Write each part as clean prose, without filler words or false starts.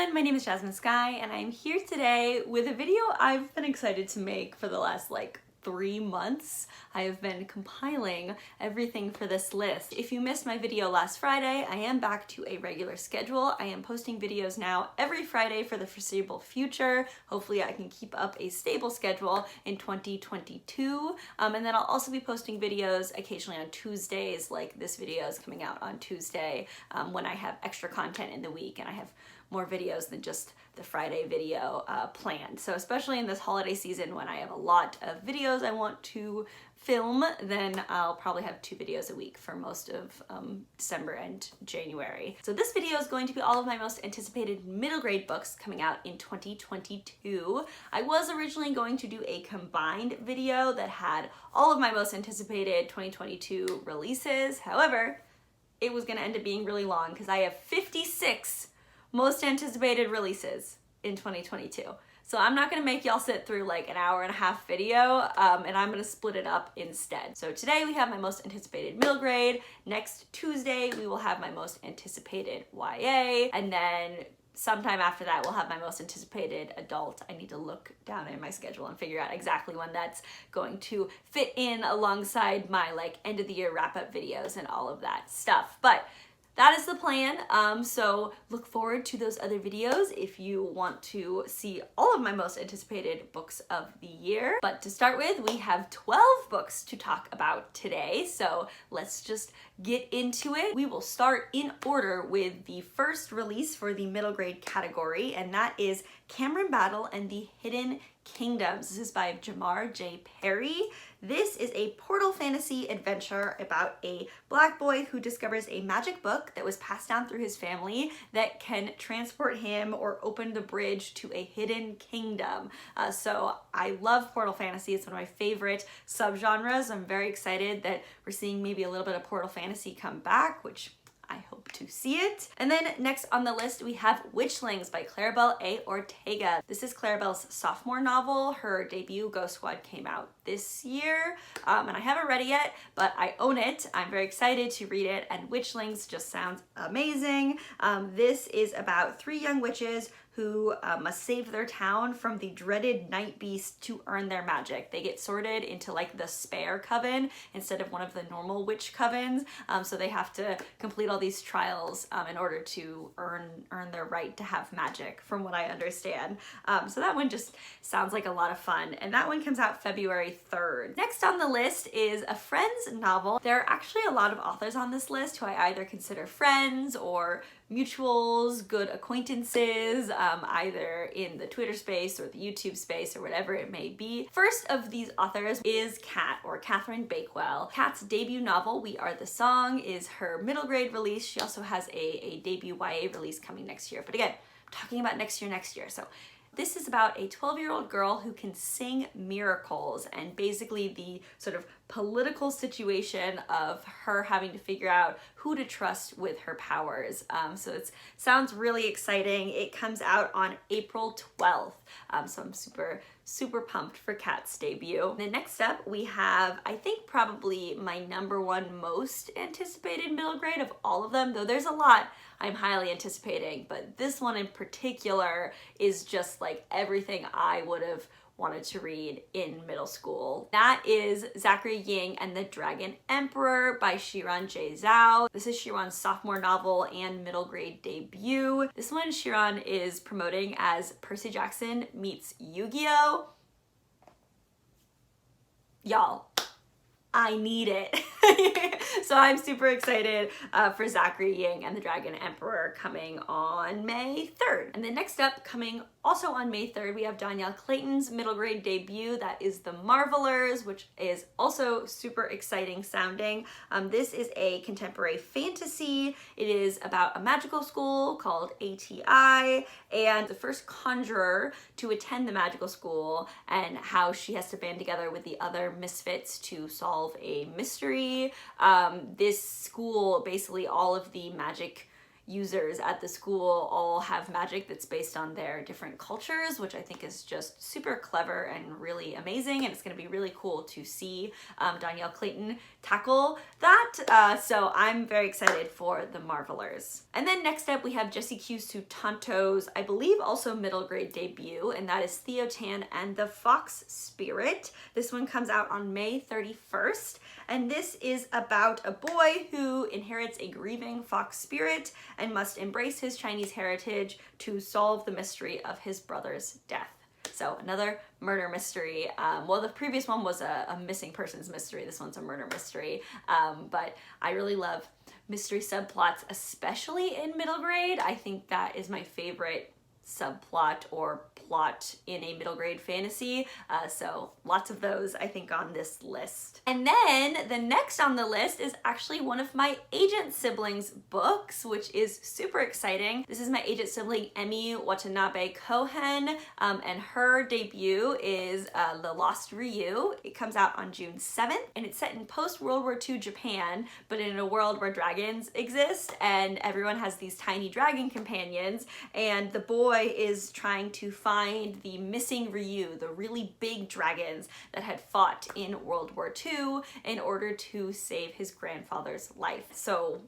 everyone, my name is Jasmine Sky and I'm here today with a video I've been excited to make for the last 3 months. I have been compiling everything for this list. If you missed my video last Friday, I am back to a regular schedule. I am posting videos now every Friday for the foreseeable future. Hopefully I can keep up a stable schedule in 2022. And then I'll also be posting videos occasionally on Tuesdays, like this video is coming out on Tuesday when I have extra content in the week and I have more videos than just the Friday video planned. So especially in this holiday season when I have a lot of videos I want to film, then I'll probably have 2 videos a week for most of December and January. So this video is going to be all of my most anticipated middle grade books coming out in 2022. I was originally going to do a combined video that had all of my most anticipated 2022 releases. However, it was gonna end up being really long because I have 56 most anticipated releases in 2022. So I'm not gonna make y'all sit through an hour-and-a-half video, and I'm gonna split it up instead. So today we have my most anticipated middle grade. Next Tuesday, we will have my most anticipated YA, and then sometime after that, we'll have my most anticipated adult. I need to look down in my schedule and figure out exactly when that's going to fit in alongside my end of the year wrap-up videos and all of that stuff. But that is the plan, so look forward to those other videos if you want to see all of my most anticipated books of the year. But to start with, we have 12 books to talk about today, so let's just get into it. We will start in order with the first release for the middle grade category, and that is Cameron Battle and the Hidden Kingdoms. This is by Jamar J. Perry. This is a portal fantasy adventure about a black boy who discovers a magic book that was passed down through his family that can transport him or open the bridge to a hidden kingdom. So I love portal fantasy. It's one of my favorite subgenres. I'm very excited that we're seeing maybe a little bit of portal fantasy come back, which I hope to see it. And then next on the list, we have Witchlings by Clarabelle A. Ortega. This is Clarabelle's sophomore novel. Her debut, Ghost Squad, came out this year, and I haven't read it yet, but I own it. I'm very excited to read it, and Witchlings just sounds amazing. This is about 3 young witches who must save their town from the dreaded night beast to earn their magic. They get sorted into the spare coven instead of one of the normal witch covens, so they have to complete all these trials in order to earn their right to have magic, from what I understand. So that one just sounds like a lot of fun, and that one comes out February 3rd. Next on the list is a friends novel. There are actually a lot of authors on this list who I either consider friends or mutuals, good acquaintances, either in the Twitter space or the YouTube space or whatever it may be. First of these authors is Kat, or Catherine Bakewell. Kat's debut novel, We Are the Song, is her middle grade release. She also has a debut YA release coming next year. But again, I'm talking about next year. So this is about a 12-year-old girl who can sing miracles, and basically the sort of political situation of her having to figure out who to trust with her powers. So it sounds really exciting. It comes out on April 12th. So I'm super pumped for Kat's debut. And then next up we have, I think, probably my #1 most anticipated middle grade of all of them, though there's a lot I'm highly anticipating, but this one in particular is just everything I would have wanted to read in middle school. That is Zachary, Ying, and the Dragon Emperor by Shiranje Zhao. This is Shiran's sophomore novel and middle grade debut. This one Shiran is promoting as Percy Jackson meets Yu-Gi-Oh! Y'all, I need it. So I'm super excited for Zachary, Ying, and the Dragon Emperor coming on May 3rd. And then next up, coming also on May 3rd, we have Danielle Clayton's middle grade debut. That is The Marvelers, which is also super exciting sounding. This is a contemporary fantasy. It is about a magical school called ATI and the first conjurer to attend the magical school and how she has to band together with the other misfits to solve a mystery. This school, basically all of the magic users at the school all have magic that's based on their different cultures, which I think is just super clever and really amazing, and it's going to be really cool to see Danielle Clayton tackle that. So I'm very excited for the Marvelers. And then next up we have Jessie Q Sutanto's, I believe also middle grade debut, and that is Theotan and the Fox Spirit. This one comes out on May 31st, and this is about a boy who inherits a grieving fox spirit and must embrace his Chinese heritage to solve the mystery of his brother's death. So another murder mystery. Well, the previous one was a missing persons mystery. This one's a murder mystery. But I really love mystery subplots, especially in middle grade. I think that is my favorite subplot or plot in a middle grade fantasy. So lots of those, I think, on this list. And then the next on the list is actually one of my agent siblings books, which is super exciting. This is my agent sibling, Emi Watanabe Cohen, and her debut is The Lost Ryu. It comes out on June 7th, and it's set in post-World War II Japan, but in a world where dragons exist, and everyone has these tiny dragon companions, and the boy is trying to find the missing Ryu, the really big dragons that had fought in World War II in order to save his grandfather's life. So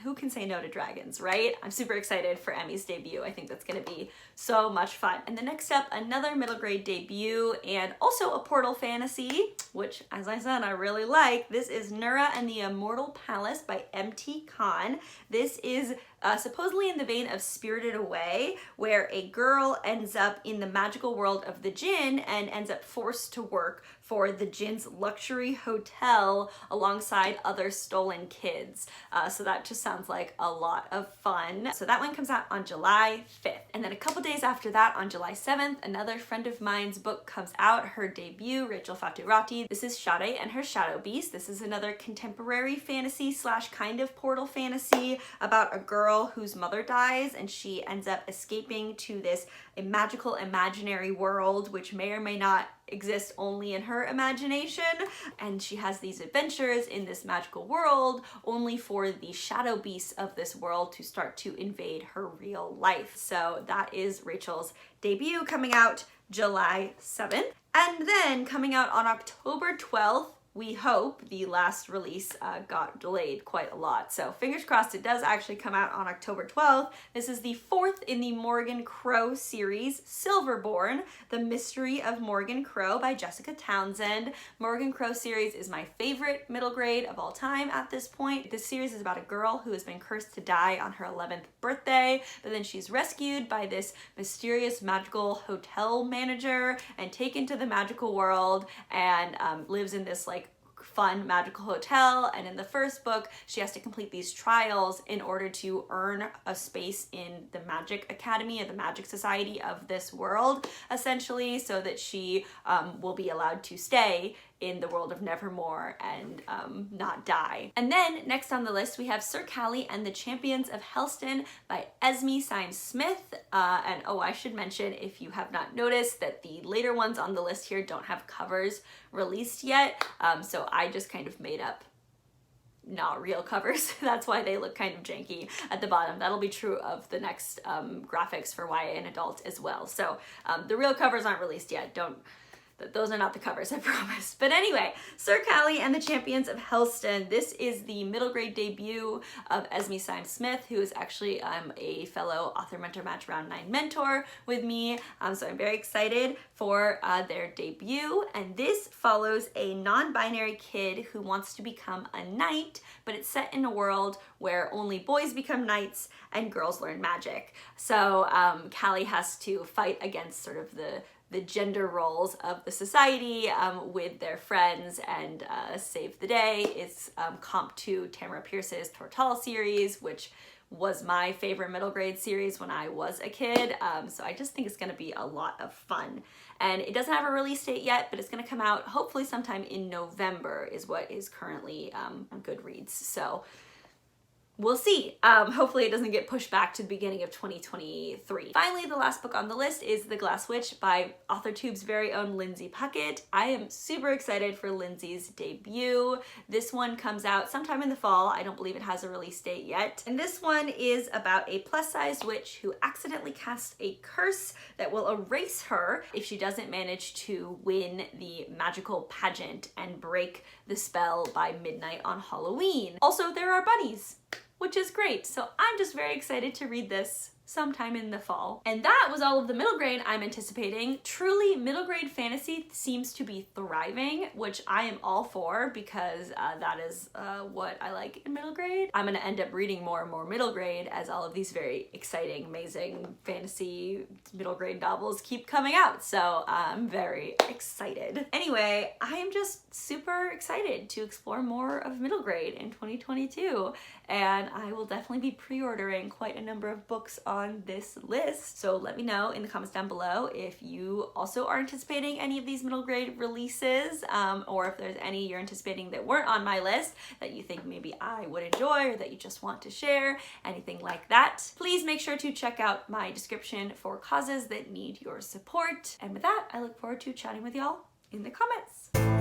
who can say no to dragons, right? I'm super excited for Emi's debut. I think that's gonna be so much fun. And the next up, another middle grade debut and also a portal fantasy, which, as I said, I really like. This is Nura and the Immortal Palace by M.T. Khan. This is supposedly in the vein of Spirited Away, where a girl ends up in the magical world of the djinn and ends up forced to work for the djinn's luxury hotel alongside other stolen kids. So that just sounds like a lot of fun. So that one comes out on July 5th. And then a couple days after that, on July 7th, another friend of mine's book comes out, her debut, Rachel Faturati. This is Shade and Her Shadow Beast. This is another contemporary fantasy slash kind of portal fantasy about a girl whose mother dies, and she ends up escaping to this magical imaginary world, which may or may not exist only in her imagination, and she has these adventures in this magical world only for the shadow beasts of this world to start to invade her real life. So that is Rachel's debut, coming out July 7th. And then coming out on October 12th, we hope, the last release got delayed quite a lot. So fingers crossed it does actually come out on October 12th. This is the fourth in the Morgan Crow series, Silverborn, The Mystery of Morgan Crow by Jessica Townsend. Morgan Crow series is my favorite middle grade of all time at this point. This series is about a girl who has been cursed to die on her 11th birthday, but then she's rescued by this mysterious magical hotel manager and taken to the magical world and lives in this like fun magical hotel. And in the first book, she has to complete these trials in order to earn a space in the Magic Academy or the Magic Society of this world, essentially, so that she will be allowed to stay in the world of Nevermore and not die. And then next on the list we have Sir Cali and the Champions of Helston by Esme Smith. And oh, I should mention, if you have not noticed, that the later ones on the list here don't have covers released yet. So I just kind of made up not real covers. That's why they look kind of janky at the bottom. That'll be true of the next graphics for YA and adult as well. So the real covers aren't released yet. Those are not the covers, I promise. But anyway, Sir Cali and the Champions of Helston. This is the middle grade debut of Esme Smith, who is actually a fellow Author Mentor Match Round 9 mentor with me. So I'm very excited for their debut. And this follows a non-binary kid who wants to become a knight, but it's set in a world where only boys become knights and girls learn magic. So Cali has to fight against sort of the gender roles of the society with their friends and save the day. It's comp to Tamara Pierce's Tortall series, which was my favorite middle grade series when I was a kid. So I just think it's gonna be a lot of fun. And it doesn't have a release date yet, but it's gonna come out hopefully sometime in November is what is currently on Goodreads. So we'll see. Hopefully it doesn't get pushed back to the beginning of 2023. Finally, the last book on the list is The Glass Witch by AuthorTube's very own Lindsay Puckett. I am super excited for Lindsay's debut. This one comes out sometime in the fall. I don't believe it has a release date yet. And this one is about a plus-sized witch who accidentally casts a curse that will erase her if she doesn't manage to win the magical pageant and break the spell by midnight on Halloween. Also, there are bunnies, which is great. So I'm just very excited to read this sometime in the fall. And that was all of the middle grade I'm anticipating. Truly, middle grade fantasy seems to be thriving, which I am all for because that is what I like in middle grade. I'm gonna end up reading more and more middle grade as all of these very exciting, amazing fantasy middle grade novels keep coming out. So I'm very excited. Anyway, I am just super excited to explore more of middle grade in 2022. And I will definitely be pre-ordering quite a number of books on this list. So let me know in the comments down below if you also are anticipating any of these middle grade releases, or if there's any you're anticipating that weren't on my list that you think maybe I would enjoy or that you just want to share, anything like that. Please make sure to check out my description for causes that need your support. And with that, I look forward to chatting with y'all in the comments.